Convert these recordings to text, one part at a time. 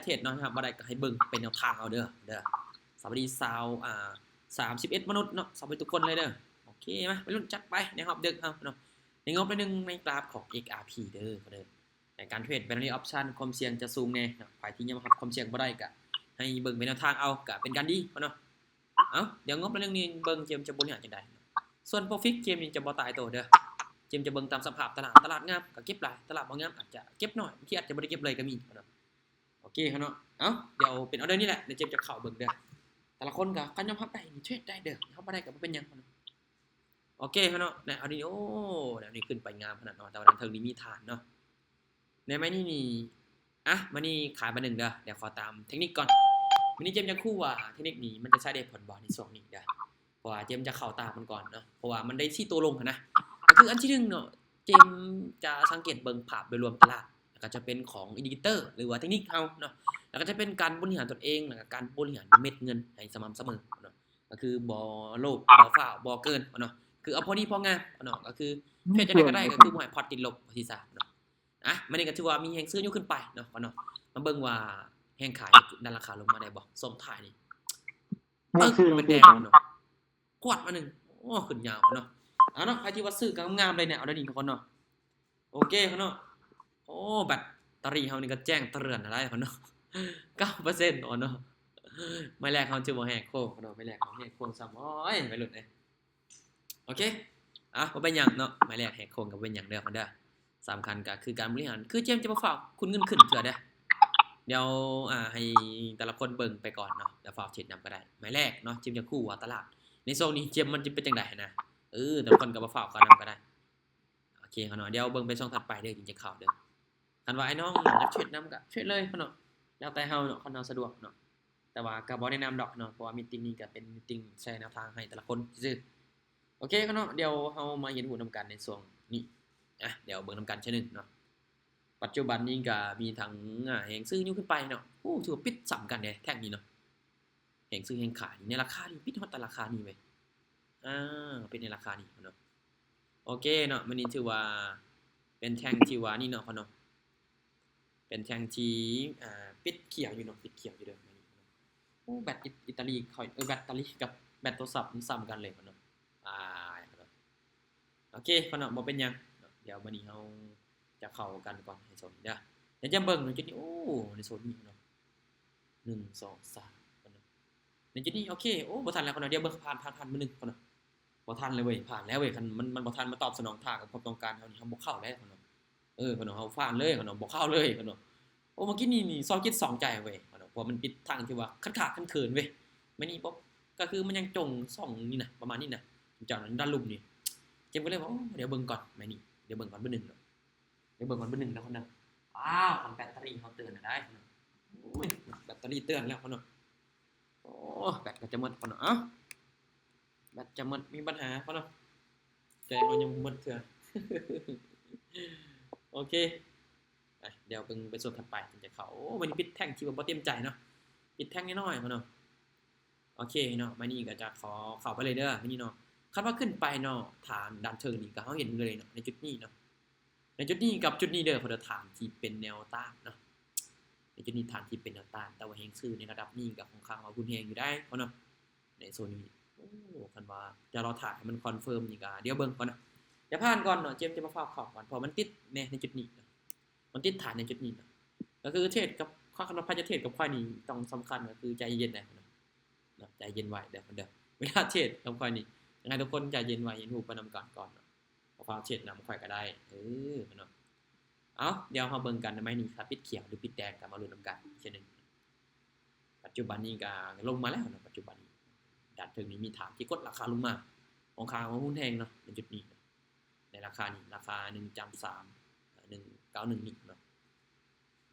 เทศเนาะครับบ่ได้ก็ให้เบิ่งเป็นแนวทางเอาเด้อสวัสดี31มนุษย์เนาะสวัสดีทุกคนเลยเด้อโอเคมาไปลุ้นจัดไปนะครับเด้อเอาเนาะในงบไปนึงในกราฟของ XRP เด้อในการเทรด binary option ความเสี่ยงจะสูงแน่เนาะฝ่ายที่ยังบ่ครับความเสี่ยงบ่ได้ก็ให้เบิ่งเป็นแนวทางเอาก็เป็นการดีเนาะเดี๋ยวงบไปนึงนี่เบิ่งเกมจะบริหารจังได๋ส่วน profit เกมนี่จะบ่ตายตัวเด้อเกมจะเบิ่งตามสภาพตลาดงามก็เก็บหลายตลาดบ่งามอาจจะเก็บน้อยที่อาจจะบ่ได้เก็บเลยก็มีเนาะโอเคเนาะเดี๋ยวเป็นออเดอร์นี่แหละเดี๋ยวเจมจะเข้าเบิ่งเด้อแต่ละคนก็คันยอมรับได้นี่เทรดได้เด้อเฮาบ่ได้ก็บ่เป็นหยังเนาะโอเคเนาะเอาดิโอ้เดี๋ยวนี้ขึ้นไปงามขนาดเนาะแต่ว่าด้านเทิงนี้มีฐานเนาะในไม้นี่มานี่ขายมา1เด้อเดี๋ยวขอตามเทคนิคก่อนวันนี้เจมจะคู่ว่าเทคนิคนี้มันจะใช้ได้ผลบ่ในช่วงนี้เด้อเพราะว่าเจมจะเข้าตามมันก่อนเนาะเพราะว่ามันได้ที่ตัวลงนะก็คืออันที่1เนาะเจมจะสังเกตเบิ่งภาพโดยรวมตลาดก็จะเป็นของอินดิเคเตอร์หรือว่าเทคนิคเฮาเนาะแล้วก็จะเป็นการบริหารตนเองแล้วก็การบริหารเม็ดเงินให้สม่ำเสมอเนาะก็คือบ่โลภบ่ฟ้าวบ่เกินเนาะคือเอาพอดีพองามเนาะก็คือเทรดจังได๋ก็ได้ก็คือบ่ให้พอร์ตติดลบว่าซี่ซะเนาะมันนี่ก็ถือว่ามีแฮงซื้ออยู่ขึ้นไปเนาะมาเบิ่งว่าแฮงขายดันราคาลงมาได้บ่ส่งท้ายนี่เป็นแดงเนาะกวดมา1โอ้ขึ้นยาวเนาะเนาะใครที่ว่าซื้อก็งามเลยเนี่ยเอาได้ดีทุกคนเนาะโอเคเนาะโอ้แบตเตอรี่เฮานี่ก็แจ้งเตือนอะไรเนาะ 9% เนาะไม่แรกเขาจะบ่แหกโค้งเนาะไม่แรกเขาแหกโค้งซ้ำโอ้ยไปหลุดเลยโอเคบ่เป็นหยังเนาะไม่แรกแหกโค้งก็เป็นหยังเด้อคนเด้อสำคัญก็คือการบริหารคือเจมจะมาฝากคุณเงินขึ้นเถื่อเด้อเดี๋ยวให้แต่ละคนเบิ่งไปก่อนเนาะเดี๋ยวฝากเทรดนำก็ได้ไม่แรกเนาะเจมจะคู่ว่าตลาดในโซนนี้เจมมันจะเป็นจังได๋นะแต่ละคนก็มาฝากกันนำก็ได้โอเคเนาะเดี๋ยวเบิ่งไปช่องถัดไปเด้อจริงจะเข้าเด้อคันว่าไอ้น้องอยากเทรดนำก็เทรดเลยเนาะแล้วแต่เฮาเนาะคันเฮาสะดวกเนาะแต่ว่าก็บ่แนะนำดอกเนาะเพราะว่ามีตติ้งนี้ก็เป็นมีตติ้งแชร์แนวทางให้แต่ละคนซื่อโอเคเนาะเดี๋ยวเฮามาเรียนรู้นำกันในช่วงนี้เดี๋ยวเบิ่งนำกันเช่นนึงเนาะปัจจุบันนี้ก็มีทั้งแฮงซื้ออยู่ขึ้นไปเนาะโอ้ถือว่าปิดซ้ำกันเด้แท่งนี้เนาะแฮงซื้อแฮงขายในราคานี้ปิดฮอดแต่ราคานี้เว้ยเป็นในราคานี้เนาะโอเคเนาะมื้อนี้ถือว่าเป็นแท่งที่ว่านี่เนาะเนาะเป็นแท่งที่ปิดเขียวอยู่เนาะปิดเขียวอยู่เด้อโอ้แบตอิตาลีค่อยแบตอิตาลีกับแบตโทรศัพท์มันซ้ำกันเลยเนาะโอเคเนาะบ่เป็นหยังเดี๋ยวมื้อนี้เฮาจะเข้ากันก่อนให้โซนนี้เด้อเดี๋ยวจะเบิ่งในจุดนี้โอ้ในโซนนี้เนาะ1 2 3เนาะในจุดนี้โอเคโอ้บ่ทันแล้วเนาะเดี๋ยวเบิ่งผ่านมื้อนึงเนาะบ่ทันเลยเว้ยผ่านแล้วเว้ยคันมันบ่ทันมาตอบสนองท่ากับความต้องการเฮานี่เฮาบ่เข้าแล้วเนาะเนาะเฮาฟาดเลยเนาะบ่เข้าเลยเนาะโอ้เมื่อกี้นี่2คิด2ใจเว้ยเนาะเพราะมันปิดทางที่ว่าคันเขินเว้ยมื้อนี้ปุ๊บก็คือมันยังจง2นี่นะประมาณนี้นะจากนั้นด้านลุ่มนี่เจมก็เลยว่าเดี๋ยวเบิ่งก่อนมื้อนี้เดี๋ยวเบิ่งก่อนมื้อนึงเนาะเดี๋ยวเบิ่งก่อนมื้อนึงนะคนน่ะคันแบตเตอรี่เฮาเตือนได้โอ้ยแบตเตอรี่เตือนแล้วคนน่ะโอ้แบตก็จะหมดคนน่ะแบตจะหมดมีปัญหาคนน่ะใจเรายังหมดเถื่อ โอเคเดี๋ยวเบิ่งไปส่วนถัดไปจะเข้าวันนี้ปิดแท่งที่ว่าบ่เต็มใจเนาะปิดแท่งน้อยๆเนาะโอเคเนาะมื้อนี้ก็จะขอเข้าไปเลยเด้อมื้อนี้เนาะคันว่าขึ้นไปเนาะฐานด้านเทิงนี่ก็เฮาเห็นเลยเนาะในจุดนี้เนาะในจุดนี้กับจุดนี้เด้อคนละฐานที่เป็นแนวต้านเนาะในจุดนี้ฐานที่เป็นแนวต้านแต่ว่าแฮงซื้อในระดับนี้ก็ค่อนข้างว่าหุ้นแฮงอยู่ได้เนาะในโซนนี้โอ้คันว่าจะรอถ่ายให้มันคอนเฟิร์มนี่ก็เดี๋ยวเบิ่งก่อนนะอย่าผ่านก่อนเนาะเจมจะมาฝากของก่อนเพราะมันติดในจุดนี้มันติดฐานในจุดนี้นะก็คือเทรดกับข้อคำนวณพาจะเทรดกับควายนี่ต้องสำคัญก็คือใจเย็นนะใจเย็นไว้เด้อเวลาเทรดกับควายนี่ยังไงทุกคนใจเย็นไว้เห็นหูปนำก่อนพอฟ้าเทรดนำควายก็ได้เนาะเดี๋ยวเราเบิ่งกันได้มั้ยนี่ครับปิดเขียวหรือปิดแดงก็มาลุ้นนำกันอีกเช่นนึงปัจจุบันนี้ก็ลงมาแล้วนะปัจจุบันนี้ดันถึงนี้มีฐานที่กดราคาลงมาของค่าของหุ้นแฮงเนาะในจุดนี้ในราคานี้ราคา 1.3 191นี่เนาะ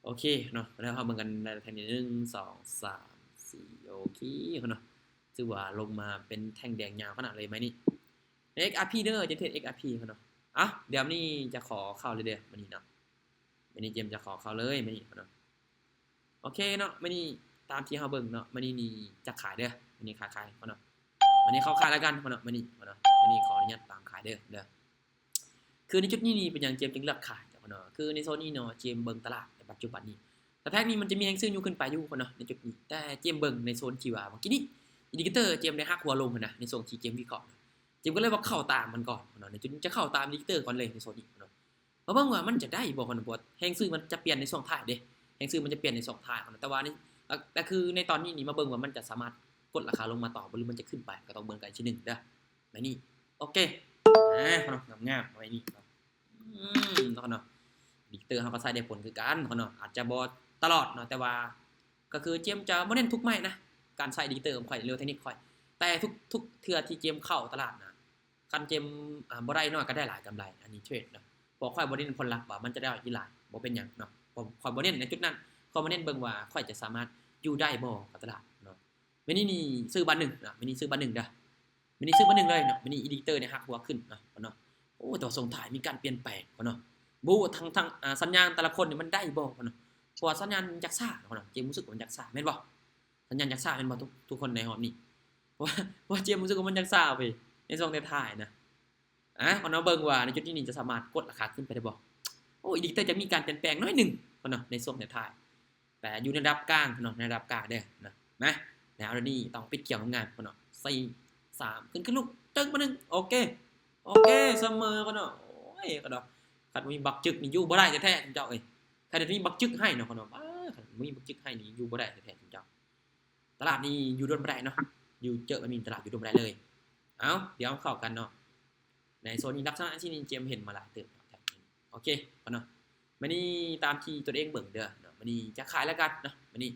โอเคเนาะแล้วเฮาเบิ่งกันในแท่งนี้1 2 3 4โอเคเนาะถือว่าลงมาเป็นแท่งแดงยาวขนาดเลยมั้ยนี่ XRP เด้อจะเทรด XRP เนาะเดี๋ยวนี้จะขอเข้าเลยเด้อมื้อนี้เนาะมื้อนี้เจมจะขอเข้าเลยมื้อนี้เนาะโอเคเนาะมื้อนี้ตามที่เฮาเบิ่งเนาะมื้อนี้นี่จะขายเด้อมื้อนี้ขายเนาะมื้อนี้เข้าขายแล้วกันเนาะมื้อนี้เนาะมื้อนี้ขออนุญาตตามขายเด้อคือในจุดนี้นี่เป็นหยังเจมจึงเลือกขายเนาะคือในโซนนี้เนาะเจมเบิ่งตลาดในปัจจุบันนี้ แต่แท็กนี้มันจะมีแฮงซื้ออยู่ขึ้นไปอยู่คนเนาะในจุดนี้แต่เจมเบิ่งในโซนที่ว่าเมื่อกี้นี้อินดิเคเตอร์เจมได้หักหัวลงนะในโซนที่เจมวิเคราะห์เจมก็เลยว่าเข้าตามมันก่อนเนาะในจุดนี้จะเข้าตามอินดิเคเตอร์ก่อนเลยในโซนนี้เนาะเพราะว่ามันจะได้บ่คนบ่แฮงซื้อมันจะเปลี่ยนในช่วงท้ายเด้แฮงซื้อมันจะเปลี่ยนในช่วงท้ายแต่ว่านี่แต่คือในตอนนี้นี่มาเบิ่งว่ามันจะสามารถกดราคาลงมาต่อหรือมันจะขึ้นไปก็ต้องเบิ่งกันอีกทีนึงเด้อไปนี่โอเคเนาะงามๆไว้นี่เนาะเนาะอินดิเคเตอร์เฮาก็ใช้ได้ผลคือกันเนาะอาจจะบ่ตลอดเนาะแต่ว่าก็คือเจมจะบ่เน้นทุกไม้นะการใช้อินดิเคเตอร์ของข่อยเร็วเทคนิคข่อยแต่ทุกเทื่อที่เจมเข้าตลาดนะคันเจมบ่ได้น้อยก็ได้หลายกำไรอันนี้เทรดเนาะพอข่อยบ่เน้นผลลัพธ์ว่ามันจะได้อีหลายบ่เป็นหยังเนาะข่อยบ่เน้นในจุดนั้นข่อยบ่เน้นเบิ่งว่าข่อยจะสามารถอยู่ได้บ่กับตลาดเนาะมื้อนี้นี่ซื้อบัตร1เนาะมื้อนี้ซื้อบัตร1เด้อมื้อนี้ซื้อบัตร1เลยเนาะมื้อนี้อินดิเคเตอร์เนี่ยหักหัวขึ้นเนาะโอ้แต่ส่งถ่ายมีการเปลี่ยนแปลงเนาะบ่ทั้งสัญญาณแต่ละคนนี่มันได้บ่เนาะเพราะว่าสัญญาณจักซ่าเนาะเจมรู้สึกว่ามันจักซ่าแม่นบ่สัญญาณจักซ่าแม่นบ่ทุกคนในหอบนี้เพราะเจมรู้สึกว่ามันจักซ่าไปในช่วงท้ายๆนะเอาเนาะเบิ่งว่าในจุดนี้จะสามารถกดราคาขึ้นไปได้บ่โอ้อินดิเคเตอร์จะมีการเปลี่ยนแปลงน้อยนึงเนาะในช่วงท้ายๆแต่อยู่ในระดับกลางเนาะในระดับกลางเด้อนะแล้วนี่ต้องปิดเกี่ยวงานเนาะ4 3ขึ้นลูกตึ้งมานึงโอเคเสมอเนาะโอ้ยก็ดอกคันมีบักจึกนี่อยู่บ่ได้แท้ๆเจ้าเอ้ยคันมีบักจึกให้เนาะคันคันมีบักจึกให้นี่อยู่บ่ได้แท้ๆเจ้าตลาดนี้อยู่โดนบ่ได้เนาะอยู่เจอมันมีตลาดอยู่โดนบ่ได้เลยเอ้าเดี๋ยวเข้ากันเนาะในโซนนี้ลักษณะที่นี่เจมเห็นมาหลายเติบโอเคเนาะมื้อนี้ตามที่ตัวเองเบิ่งเด้อเนาะมื้อนี้จะขายแล้วกันเนาะมื้อนี้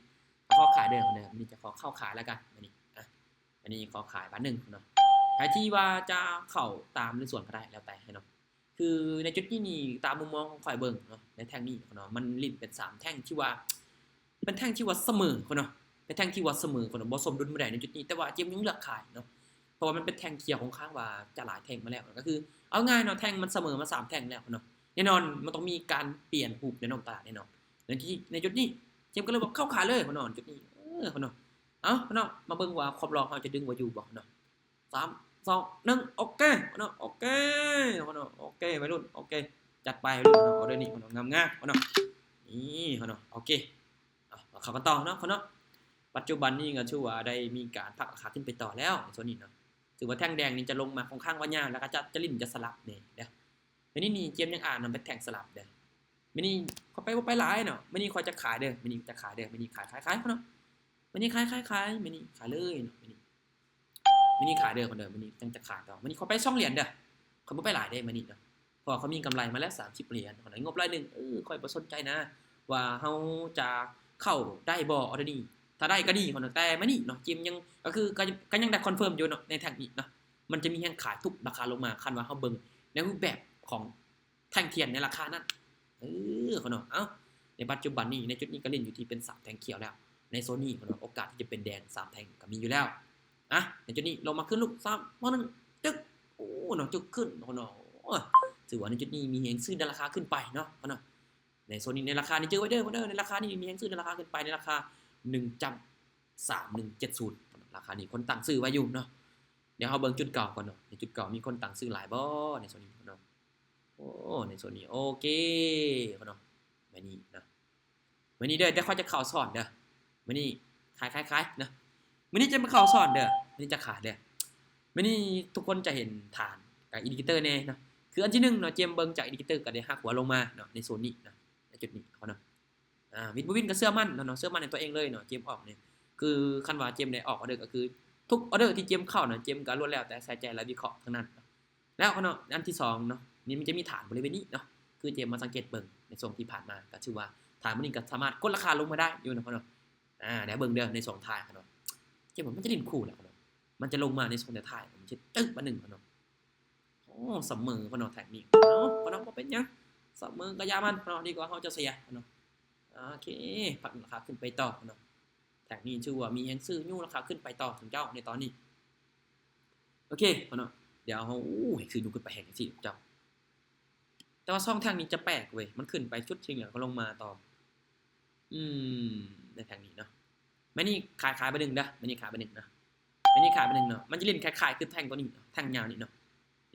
ขอขายเด้อมื้อนี้จะขอเข้าขายแล้วกันมื้อนี้มื้อนี้ขอขายบาท1เนาะใครที่ว่าจะเข้าตามในส่วนก็ได้แล้วแต่ให้เนาะคือในจุดนี้นี่ตามมุมมองของฝ่ายเบิ่งเนาะในแท่งนี้เนาะมันลิ้นเป็น3แท่งที่ว่าเป็นแท่งที่ว่าเสมอเนาะเป็นแท่งที่ว่าเสมอเนาะบ่สมดุลบ่ได้ในจุดนี้แต่ว่าเจมยังเลือกขายเนาะเพราะว่ามันเป็นแท่งเขียวของข้างว่าจะหลายแท่งมาแล้วก็คือเอาง่ายเนาะแท่งมันเสมอมา3แท่งแล้วเนาะแน่นอนมันต้องมีการเปลี่ยนรูปในตลาดแน่นอนในจุดนี้เจมก็เลยบอกเข้าขายเลยเนาะจุดนี้เนาะเนาะมาเบิ่งว่าครบรองเฮาจะดึงว่าอยู่บ่เนาะ3 2 1โอเคเนาะโอเควัยรุ่นโอเคจัดไปวัยรุ่นเนาะออเดอร์นี้เนาะงามๆเนาะนี่เนาะโอเคเข้ากันต่อเนาะเนาะปัจจุบันนี้ก็ชื่อว่าได้มีการพักราคาขึ้นไปต่อแล้วในโซนนี้เนาะถือว่าแท่งแดงนี่จะลงมาค่อนข้างว่ายากแล้วก็จะลิ้นจะสลับนี่เด้อมื้อนี้นี่เจมยังอ่านมันเป็นแท่งสลับเด้อมื้อนี้เขาไปหลายเนาะมื้อนี้ค่อยจะขายเด้อมื้อนี้จะขายเด้อมื้อนี้ขายเนาะมื้อนี้ขายมื้อนี้ขายเลยเนาะมื้อนี้ขายเด้อคนเดิมมื้อนี้จังจะขายต่อมื้อนี้เขาไป2เหรียญเด้อเขาบ่ไปหลายเด้มื้อนี้เนาะเพราะเขามีกำไรมาแล้ว30เหรียญคนไหนงบรายนึงค่อยบ่สนใจนะว่าเฮาจะเข้าได้บ่ออเดอร์นี้ถ้าได้ก็ดีคนแต่มื้อนี้เนาะจิมยังก็คือก็ยังได้คอนเฟิร์มอยู่เนาะในแท่งนี้เนาะมันจะมีแท่งขายทุกราคาลงมาคันว่าเฮาเบิ่งในรูปแบบของแท่งเทียนในราคานั้นคนเนาะในปัจจุบันนี้ในจุดนี้ก็เล่นอยู่ที่เป็น3แท่งเขียวแล้วในโซนนี้คนเนาะโอกาสที่จะเป็นแดง3แท่งก็มีอยู่แล้วในจุดนี้ลงมาขึ้นลูก3 1จึ๊กโอ้เนาะจึ๊กขึ้นเนาะถือว่าในจุดนี้มีแฮงซื้อในราคาขึ้นไปเนาะในโซนนี้ในราคานี้เจอไว้เด้อในราคานี้มีแฮงซื้อในราคาขึ้นไปในราคา 1.3170 ราคานี้คนตั้งซื้อไว้อยู่เนาะเดี๋ยวเฮาเบิ่งจุดเก่าก่อนเนาะในจุดเก่ามีคนตั้งซื้อหลายบ่ในโซนนี้เนาะโอ้ในโซนนี้โอเคเนาะมื้อนี้นะมื้อนี้เด้อค่อยจะเข้าสอนเด้อมื้อนี้ขายนะมื้อนี้จะมาเข้าสอนเด้อมื้อนี้จะขายเด้อมื้อนี้ทุกคนจะเห็นฐานกับอินดิเคเตอร์แน่นะคืออันที่1เนาะเจมเบิ่งจากอินดิเคเตอร์ก็ได้หักหัวลงมาเนาะในโซนนี้นะในจุดนี้เนาะวินบ่วินก็เชื่อมั่นเนาะเชื่อมั่นในตัวเองเลยเนาะเจมออกเนี่ยคือคันว่าเจมได้ออกออเดอร์ก็คือทุกออเดอร์ที่เจมเข้าเนาะเจมก็ล้วนแล้วแต่ใส่ใจและวิเคราะห์ทั้งนั้นแล้วเนาะอันที่2เนาะนี่มันจะมีฐานบริเวณนี้เนาะคือเจมมาสังเกตเบิ่งในช่วงที่ผ่านมาก็ชื่อว่าฐานมันนี่ก็สามารถกดราคาลงมาได้อยู่เนาะเดี๋ยวเบิ่งเด้อใน2ท้ายเนาะเจมมันจะดิ้นคู่แหละเนาะมันจะลงมาในช่วงท้ายมันจะตึ๊กมา1เนาะโอ้เสมอเนาะแท็กนี้เนาะบ่เป็นหยังเสมอก็ยามันเนาะดีกว่าเฮาจะเสียเนาะโอเคผักราคาขึ้นไปต่อเนาะแท็กนี้ชื่อว่ามีแฮงซื้อยู่ราคาขึ้นไปต่อถึงเจ้าในตอนนี้โอเคเนาะเดี๋ยวเฮาให้ซื้ออยู่ขึ้นไปแฮงสิเจ้าแต่ว่าช่องทางนี้จะแปลกเว้ยมันขึ้นไปชุดชิงแล้วก็ลงมาต่อในทางนี้เนาะมื้อนี้ขายไป1เด้อมื้อนี้ขายไป1นะมื้อนี้ขายไป1เนาะมันจะเล่นคล้ายๆคือแท่งตัวนี้แท่งยาวนี่เนาะ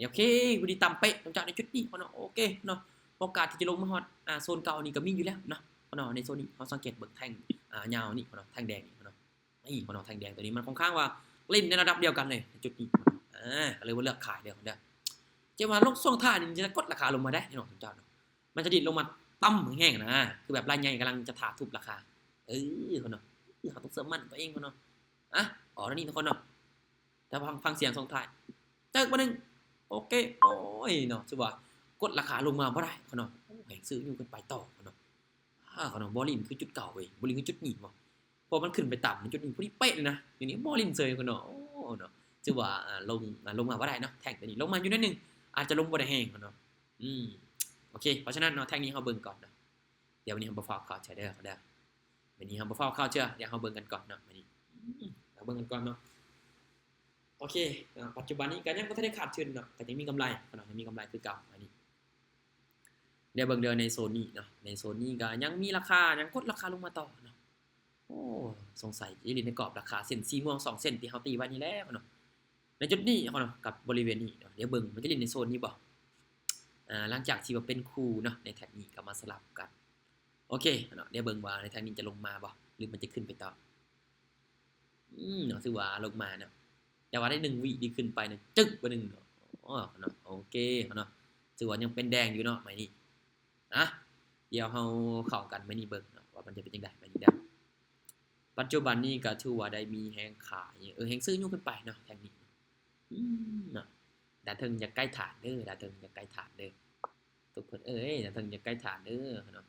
โอเคพอดีต่ำเป๊ะเจ้าในชุดนี้เนาะโอเคเนาะโอกาสที่จะลงมาฮอดโซนเก่านี่ก็มีอยู่แล้วเนาะ เนาะในโซนนี้เขาสังเกตเบิ่งแท่งยาวนี่เนาะแท่งแดงนี่เนาะนี่เนาะแท่งแดงตัวนี้มันค่อนข้างว่าเล่นในระดับเดียวกันเลยจุดนี้ก็เลยว่าเลือกขายเดียวกันเด้อเจ้าว่าลงช่วงท่านี่จะกดราคาลงมาได้เนาะทุกเจ้าเนาะมันจะดิ่งลงมาต่ำแห้งนะคือแบบรายใหญ่กำลังจะถาทุบราคาเนาะเขาต้องเสริมมันตัวเองเนาะแล้วนี่ทุกคนเนาะแต่ฟังเสียงส่งท้ายเจอมาหนึ่งโอเคโอ้ยเนาะถือว่ากดราคาลงมาบ่ได้เนาะแห่งซื้ออยู่กันไปต่อเนาะเนาะบอลลินคือจุดเก่าเว้ยบอลลินคือจุดหนีบพอมันขึ้นไปต่ำจุดหนีพอดีเป๊ะเลยนะอย่างนี้บอลลินเซยกันเนาะเนาะถือว่าลงมาบ่ได้เนาะแท่งตัวนี้ลงมาอยู่นิดนึงอาจจะลงบ่ได้แห้งเนาะโอเคเพราะฉะนั้นเนาะแท่งนี้เฮาเบิ่งก่อนเนาะเดี๋ยววันนี้เฮาบ่ฟ้าวข่าวเชื่อเด้อวันนี้เฮาบ่ฟ้าวข่าวเชื่อเดี๋ยวเฮาเบิ่งกันก่อนเนาะวันนี้เราเบิ่งกันก่อนเนาะโอเคปัจจุบันนี้ก็ยังบ่ทันได้ขาดทุนเนาะแต่ยังมีกำไรเนาะยังมีกำไรคือเก่าอันนี้เดี๋ยวเบิ่งเด้อในโซนนี้เนาะในโซนนี้ก็ยังมีราคายังกดราคาลงมาต่อเนาะโอ้สงสัยจะอยู่ในกรอบราคาเส้นสีม่วง2เส้นที่เฮาตีไว้นี่แล้วเนาะในจุดนี้เนาะกับบริเวณนี้เนาะเดี๋ยวเบิ่งมันจะเล่นในโซนนี้บ่หลังจากที่ว่าเป็นคู่เนาะในแท็กนี้ก็มาสลับกันโอเคเนาะเดี๋ยวเบิ่งว่าในแท็กนี้จะลงมาบ่หรือมันจะขึ้นไปต่อเนาะถือว่าลงมาเนาะแต่ว่าได้1วิดีขึ้นไปนึงจึ๊กไปนึงเนาะเนาะโอเคเนาะถือว่ายังเป็นแดงอยู่เนาะหมายนี้เดี๋ยวเฮาเข้ากันมื้อนี้เบิ่งเนาะว่ามันจะเป็นจังได๋มื้อนี้เด้อปัจจุบันนี้ก็ถือว่าได้มีแฮงขายแฮงซื้ออยู่ขึ้นไปเนาะแท็กนี้เนาะดาเทิงจะใกล้ฐานเด้อดาเทิงจะใกล้ฐานเด้อทุกคนดาเทิงจะใกล้ฐานเด้อเนาะ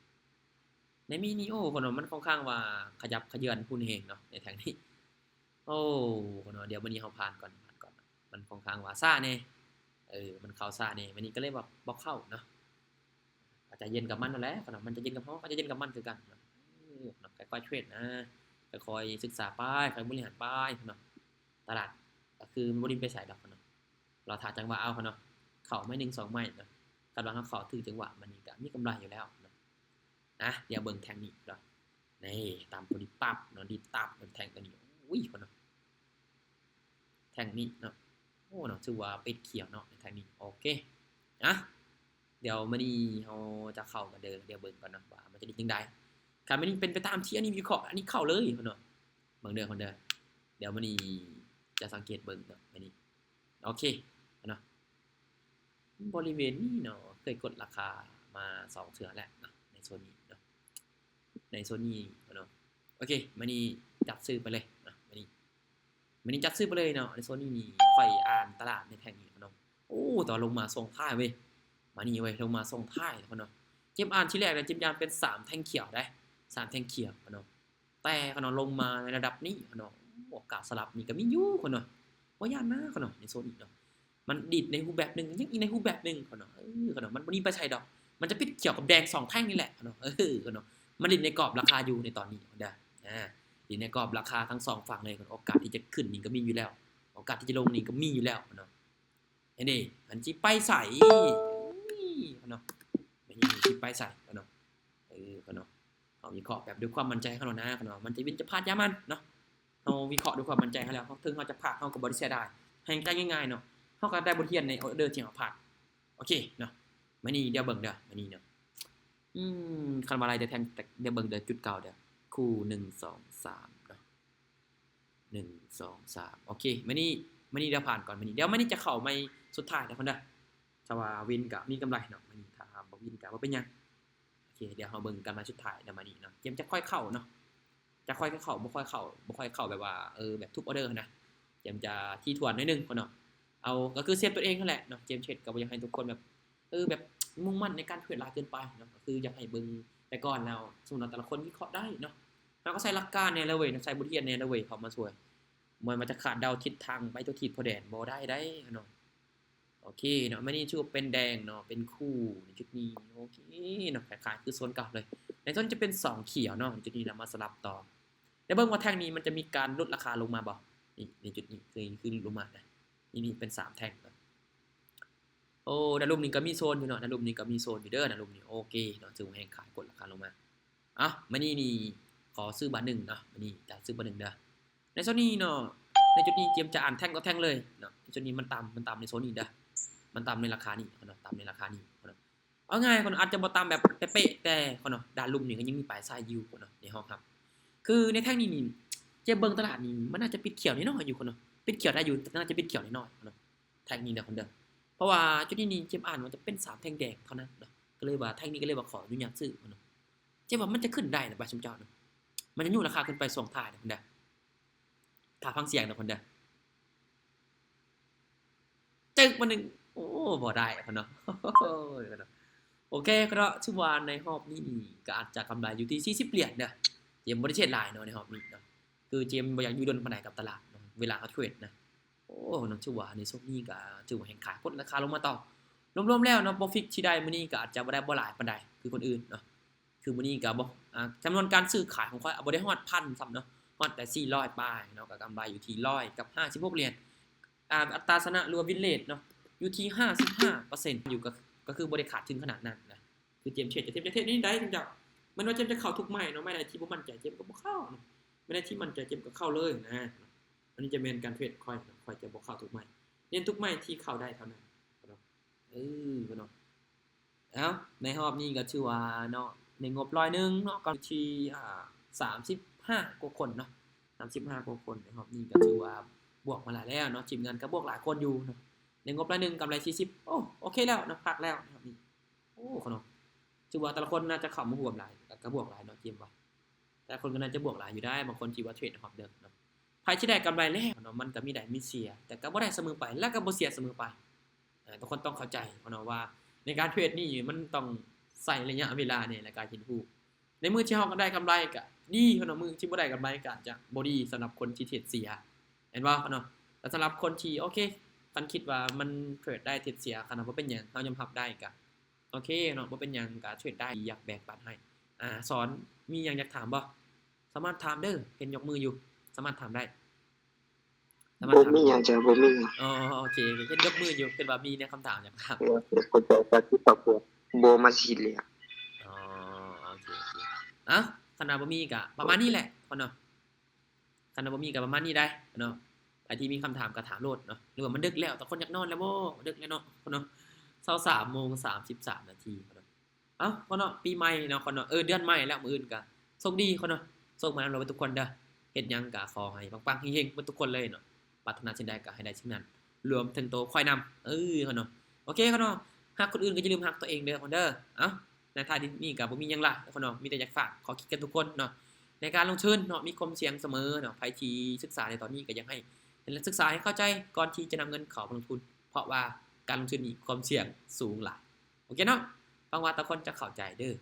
ในมินิโอคนมันค่อนข้างว่าขยับขยื่นหุ้นแฮงเนาะในทางนี้โอ้เนาะเดี๋ยววันนี้เฮาผ่านก่อนมันค่อนข้างว่าซ่าแน่มันเข้าซ่าแน่วันนี้ก็เลยแบบบ่เข้าเนาะอาจจะเย็นกับมันนั่นแหละเนาะมันจะเย็นกับเฮาก็จะเย็นกับมันคือกันเนาะค่อยๆเทรดนะค่อยๆศึกษาไปค่อยบริหารไปเนาะตลาดก็คือบ่ได้ไปไสดอกเนาะเราถ่าจังหวะเอาเนาะเข้าไม่1 2ไม่เนาะกำลังเข้าถึงจังหวะมันนี่ก็มีกำไรอยู่แล้วเนาะเดี๋ยวเบิ่งแทงนี้เนาะนี่ตามตัวนี้ปั๊บเนาะดีตับมันแทงตัวนี้อุ้ยเนาะแทงนี้เนาะโอ้เนาะถือว่าเป็ดเขียวเนาะแทงนี้โอเคเดี๋ยวมื้อนี้เฮาจะเข้ากันเด้อเดี๋ยวเบิ่งก่อนเนาะว่ามันจะดีจังได๋ถ้ามื้อนี้เป็นไปตามที่อันนี้วิเคราะห์อันนี้เข้าเลยเนาะเบิ่งเด้อคนเด้อเดี๋ยวมื้อนี้จะสังเกตเบิ่งเนาะมื้อนี้โอเคเนาะบริเวณนี้เนาะเคยกดราคามา2เทื่อแล้วเนาะในโซนนี้เนาะในโซนนี้เนาะโอเคมื้อนี้จัดซื้อไปเลยเนาะมื้อนี้จัดซื้อไปเลยเนาะในโซนนี้นี่ค่อยอ่านตลาดในแท่งนี้เนาะโอ้ตอนลงมาส่งท้ายเว้ยมานี่เว้ยลงมาส่งท้ายเนาะเจมอ่านที่แรกนะเจมยานเป็น3แท่งเขียวได้3แท่งเขียวเนาะแต่เนาะลงมาในระดับนี้เนาะโอกาสสลับนี่ก็มีอยู่เนาะบ่ย่านนะเนาะในโซนนี้เนาะมันดีดในรูปแบบนึงยังอีกในรูปแบบนึงเนาะเนาะมันบ่มีไปใช้ดอกมันจะปิดเขียวกับแดง2แท่งนี่แหละเนาะเนาะมันดิดในกรอบราคาอยู่ในตอนนี้เด้อดิดในกรอบราคาทั้ง2ฝั่งเลยโอกาสที่จะขึ้นนี่ก็มีอยู่แล้วโอกาสที่จะลงนี่ก็มีอยู่แล้วเนาะนี่มันสิไปใส่เนาะมันสิไปใส่เนาะเนาะเอาวิเคราะห์แบบด้วยความมั่นใจเขาเนาะเนาะมันจะวินจะพลาดยามันเนาะเอาวิเคราะห์ด้วยความมั่นใจเขาแล้วถึงเขาจะพลาดเขาก็บ่ได้เสียดายให้ง่ายๆเนาะเขาก็ได้บทเรียนในออเดอร์ที่เขาผ่านโอเคเนาะมื้อนี้เดี๋ยวเบิ่งเด้อมื้อนี้เนาะคันว่าอะไรเดี๋ยวแทงเดี๋ยวเบิ่งเด้อจุดเก่าเด้อคู่1 2 3เนาะ1 2 3โอเคมื้อนี้เดี๋ยวผ่านก่อนมื้อนี้เดี๋ยวมื้อนี้จะเข้าใหม่สุดท้ายเด้อคนเด้อถ้าว่าวินก็มีกำไรเนาะมื้อนี้ถ้าบ่วินก็บ่เป็นหยังโอเคเดี๋ยวเฮาเบิ่งกันมาสุดท้ายเดี๋ยวมื้อนี้เนาะเกมจะค่อยเข้าเนาะจะค่อยเข้าบ่ค่อยเข้าแบบว่าแบบทุกออเดอร์นะเกมจะที่ทวนนิดนึงเนาะเอาก็คือเซฟตัวเองนั่นแหละเนาะเจมเทรดก็บ่อยากให้ทุกคนแบบแบบมุ่งมั่นในการเทรดหลายเกินไปเนาะก็คืออยากให้เบิ่งแต่ก่อนแล้วสมมุติแต่ละคนวิเคราะห์ได้เนาะเราก็ใช้หลักการเนี่ยแล้วเว้ยใช้บทเรียนเนี่ยแล้วเว้ยเข้ามาช่วยมันจะขาดเดาทิศทางไปตัวทิศพอแดนบ่ได้เนาะโอเคเนาะมื้อนี้ชื่อเป็นแดงเนาะเป็นคู่ในจุดนี้โอเคเนาะคล้ายๆคือโซนเก่าเลยในต้นจะเป็น2เขียวเนาะจุดนี้เรามาสลับต่อแล้วเบิ่งว่าแท่งนี้มันจะมีการลดราคาลงมาบ่นี่ในจุดนี้คือลงมานะนี่เป็น3แท่งเนาะโอ้ดารุมนี่ก็มีโซนอยู่เนาะดารุมนี่ก็มีโซนอยู่เด้อดารุมนี่โอเคเนาะจึงให้ขายกดราคาลงมามื้อนี้นี่ขอซื้อบาท1เนาะมื้อนี้จะซื้อบาท1เด้อในโซนนี้เนาะในจุดนี้เตรียมจะอ่านแท่งต่อแท่งเลยเนาะในจุดนี้มันต่ำในโซนนี้เด้อมันต่ำในราคานี้เนาะต่ำในราคานี้เนาะ เอาง่ายคนอาจจะบ่ตามแบบเป๊ะแต่คนเนาะด้านลุ่มนี่ก็ยังมีปลายทรายอยู่คนเนาะในห้องครับคือในแท่งนี้เจ็บเบิ่งตลาดนี่มันน่าจะปิดเขียวนิดหน่อยอยู่คนเนาะปิดเขียวได้อยู่แต่น่าจะปิดเขียวนิดหน่อยคนเนาะแท่งนี้นะคนเด้อเพราะว่าจุดนี้เจ็บอ่านมันจะเป็น3แท่งแดงเท่านั้นเนาะก็เลยว่าแท่งนี้ก็เลยว่าขออนุญาตซื้อคนเนาะเจ็บว่ามันจะขึ้นได้นะบาชุมเจ้าเนาะมันจะอยู่ราคาขึ้นไป2ท่านะคนเด้อถ้าฟังเสียงนะคนเด้อจึกมันนึงโอ้บ่ได้คนเนาะโอเคก็ชื่อว่าในรอบนี้ก็อาจจะกำไรอยู่ที่40เหรียญเด้อเจมบ่ได้เทรดหลายเนาะในรอบนี้เนาะคือเจมบ่อยากอยู่ดนปานใดกับตลาดเนาะเวลาเขาเทรดนะโอ้น้องชื่อว่าในช่วงนี้ก็ถือว่าแห่งขายกดราคาลงมาต่อรวมๆแล้วเนาะ Profit ที่ได้มื้อนี้ก็อาจจะบ่ได้บ่หลายปานใดคือคนอื่นเนาะคือมื้อนี้ก็บ่จำนวนการซื้อขายของข้อยบ่ได้ฮอด 1,000 ซ้ำเนาะฮอดแต่400ปลายเนาะก็กำไรอยู่ที่100กับ56เหรียญอัตราชนะหรือว่า Win Rate เนาะอยู่ที่ 55% อยู่ก็คือบ่ได้ขาดถึงขนาดนั้นนะคือเจมเทรดนี่ได้ถึงจะมันว่าเจมจะเข้าทุกไม้เนาะไม่ได้ที่บ่มั่นใจเจมก็บ่เข้าเนาะไม่ได้ที่มั่นใจเจมก็เข้าเลยนะอันนี้จะเป็นการเทรดค่อยจะบ่เข้าทุกไม้เน้นทุกไม้ที่เข้าได้เท่านั้นเนาะเนาะเอ้าในรอบนี้ก็ชื่อว่าเนาะในงบ100นึงเนาะก็ที่35กว่าคนเนาะ35กว่าคนในรอบนี้ก็ถือว่าบวกมาหลายแล้วเนาะทีมงานก็บวกหลายคนอยู่เนาะในงบ100นึงกำไร40โอเคแล้วนะพักแล้วนะครับนี่โอ้เนาะถือว่าแต่ละคนน่าจะเข้ามาร่วมหลายก็บวกหลายเนาะเกมว่าแต่คนก็น่าจะบวกหลายอยู่ได้บางคนที่ว่าเทรดนะครับเด้อเนาะไผที่ได้กำไรแล้วเนาะมันก็มีได้มีเสียแต่ก็บ่ได้เสมอไปแล้วก็บ่เสียเสมอไปทุกคนต้องเข้าใจเนาะว่าในการเทรดนี่มันต้องใส่ระยะเวลาในการเห็นผู้ในมือที่เฮาก็ได้กำไรก็ดีเนาะมือที่บ่ได้กำไรก็อาจจะบ่ดีสำหรับคนที่เทรดเสียเห็นบ่เนาะแต่สำหรับคนที่โอเคคันคิดว่ามันเทรดได้เทรดเสียคันบ่เป็นหยังเฮายอมรับได้ก็โอเคเนาะบ่เป็นหยังก็เทรดได้อยากแบ่งปันให้สอนมีหยังอยากถามบ่สามารถถามเด้อเห็นยกมืออยู่สามารถถามได้บ่มีหยังจ้ะบ่มีโอเคเห็นยกมืออยู่คิดว่ามีในคำถามอยากถามเข้าใจก็คือครอบครัวบ่มาซีเรียสโอเคคันว่าบ่มีก็ประมาณนี้แหละเนาะคันว่าบ่มีก็ประมาณนี้ได้เนาะไอ้ที่มีคำถามก็ถามโลดเนาะหรือว่ามันดึกแล้วแต่คนอยากนอนแล้วบ่ดึกแล้วเนาะ23:33 นาทีเนาะเนาะปีใหม่เนาะเนาะเดือนใหม่แล้วมื้ออื่นก็โชคดีเนาะโชคมานำเราทุกคนเด้อเฮ็ดหยังก็ขอให้ปังๆเฮงๆเบิดทุกคนเลยเนาะปรารถนาสิ่งใดก็ให้ได้สิ่งนั้นรวมถึงตัวค่อยนำเนาะโอเคเนาะฮักคนอื่นก็อย่าลืมฮักตัวเองเด้อเด้อในท้ายนี้ก็บ่มีหยังล่ะเนาะมีแต่อยากฝากขอคิดกันทุกคนเนาะในการลงทุนเนาะมีความเสี่ยงเสมอเนาะไผที่ศึกษาในตอนนี้ก็อยากให้ศึกษาให้เข้าใจก่อนที่จะนำเงินเข้าลงทุนเพราะว่าการลงทุนมีความเสี่ยงสูงหลายโอเคเนาะหวังว่าทุกคนจะเข้าใจเด้อ